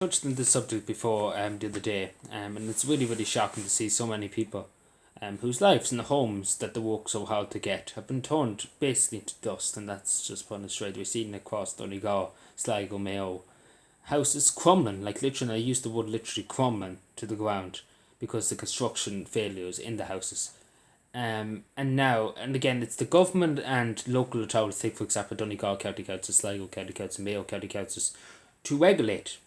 Touched on this subject before the other day, and it's really, really shocking to see so many people whose lives and the homes that they work so hard to get have been turned basically to dust, and that's just putting it straight. We've seen it across Donegal, Sligo, Mayo. Houses crumbling, like literally, I use the word literally crumbling to the ground because the construction failures in the houses. And now, and again, it's the government and local authorities, take for example Donegal County Council, Sligo County Council, Mayo County Councils, to regulate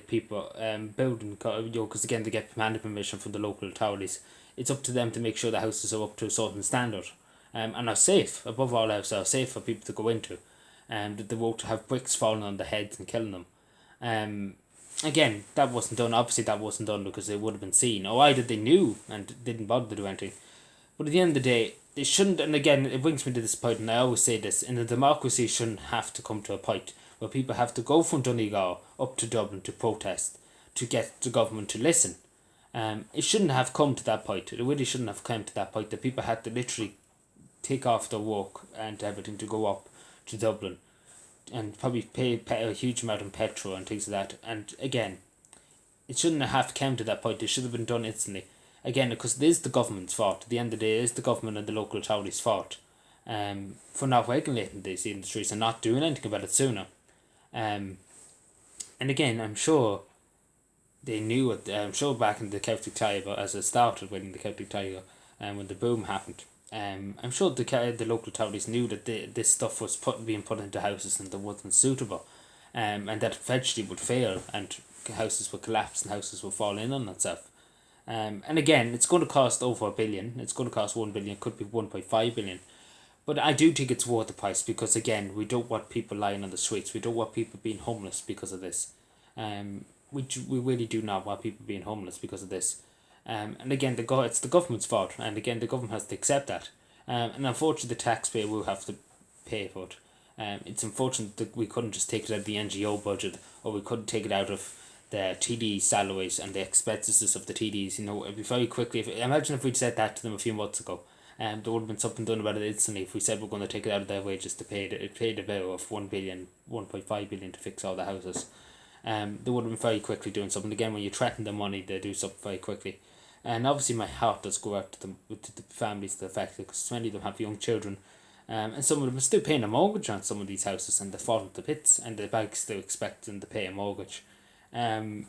people building, because again they get planning permission from the local authorities. It's up to them to make sure the houses are up to a certain standard, and are safe, above all else, are safe for people to go into, and that they won't have bricks falling on their heads and killing them. um Again, that wasn't done. Obviously that wasn't done because it would have been seen, or either they knew and didn't bother to do anything. But at the end of the day, they shouldn't, and again, it brings me to this point, and I always say this, in a democracy shouldn't have to come to a point where people have to go from Donegal up to Dublin to protest to get the government to listen. It shouldn't have come to that point. It really shouldn't have come to that point that people had to literally take off their work and everything to go up to Dublin and probably pay a huge amount in petrol and things like that. And again, it shouldn't have come to that point. It should have been done instantly. Again, because it is the government's fault. At the end of the day, it is the government and the local authorities' fault for not regulating these industries and not doing anything about it sooner. And again, I'm sure they knew it. I'm sure back in the Celtic Tiger, as it started when the Celtic Tiger, when the boom happened, I'm sure the local authorities knew that this stuff was being put into houses and that wasn't suitable, and that eventually would fail and houses would collapse and houses would fall in on itself. And again, it's going to cost over $1 billion. It's going to cost 1 billion. Could be 1.5 billion. But I do think it's worth the price because again, we don't want people lying on the streets. We don't want people being homeless because of this. We really do not want people being homeless because of this. And again, it's the government's fault, and again, the government has to accept that. And unfortunately, the taxpayer will have to pay for it. It's unfortunate that we couldn't just take it out of the NGO budget, or we couldn't take it out of the TD salaries and the expenses of the TDs. It'd be very quickly. Imagine if we'd said that to them a few months ago. There would have been something done about it instantly if we said we're going to take it out of their wages to pay the bill of 1 billion, 1.5 billion to fix all the houses. They would have been very quickly doing something. Again, when you threaten the money, they do something very quickly. And obviously, my heart does go out to them, to the families that are affected, because many of them have young children. And some of them are still paying a mortgage on some of these houses, and they're falling to bits, and the bank's still expecting to pay a mortgage. It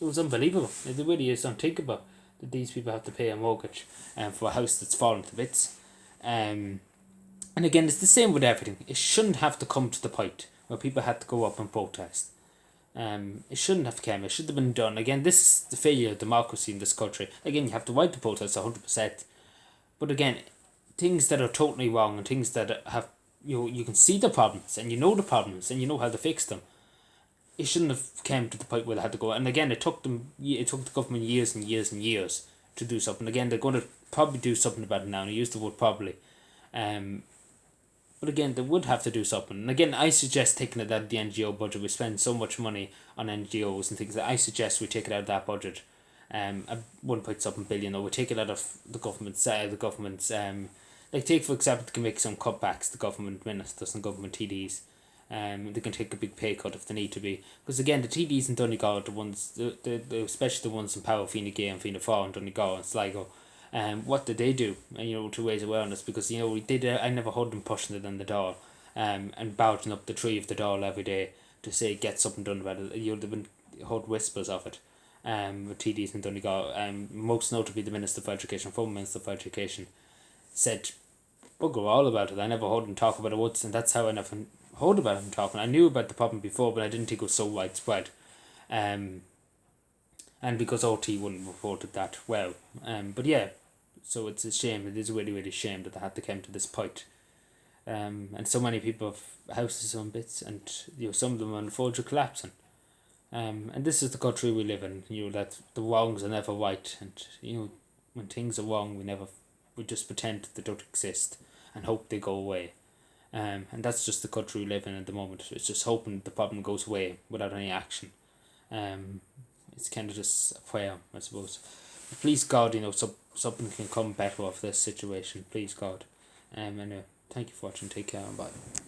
was unbelievable. It really is unthinkable that these people have to pay a mortgage for a house that's fallen to bits. And again, it's the same with everything. It shouldn't have to come to the point where people had to go up and protest. It shouldn't have come. It should have been done. Again, this is the failure of democracy in this country. Again, you have the right to protest 100%. But again, things that are totally wrong and things that have, you can see the problems and you know the problems and you know how to fix them. It shouldn't have come to the point where they had to go. And again, it took the government years and years and years to do something. Again, they're going to probably do something about it now. And I use the word probably. But again, they would have to do something. And again, I suggest taking it out of the NGO budget. We spend so much money on NGOs and things that I suggest we take it out of that budget. At 1 billion, or we take it out of the government's like take for example, they can make some cutbacks to government ministers and government TDs. They can take a big pay cut if they need to be, because again, the TDs in Donegal are the ones, especially the ones in Power, Fine Gael and Fianna Fáil in Donegal and Sligo. What did they do? And to raise awareness, because we did. I never heard them pushing it in the door, and bouncing up the tree of the door every day to say get something done about it. They've been heard whispers of it. With TDs in Donegal, most notably the Minister for Education, former Minister for Education, said bugger all about it. I never heard him talk about it once, and that's how I never heard about him talking. I knew about the problem before, but I didn't think it was so widespread. And because OT wouldn't report it that well. But yeah, so it's a shame. It is really, really a shame that they had to come to this point. And so many people have houses on bits, and some of them on the verge of collapsing. And this is the country we live in. That the wrongs are never right, and when things are wrong, we just pretend they don't exist and hope they go away. And that's just the country we live in at the moment. It's just hoping the problem goes away without any action. It's kind of just a prayer, I suppose. But please God, something can come better of this situation. Please God. And thank you for watching. Take care and bye.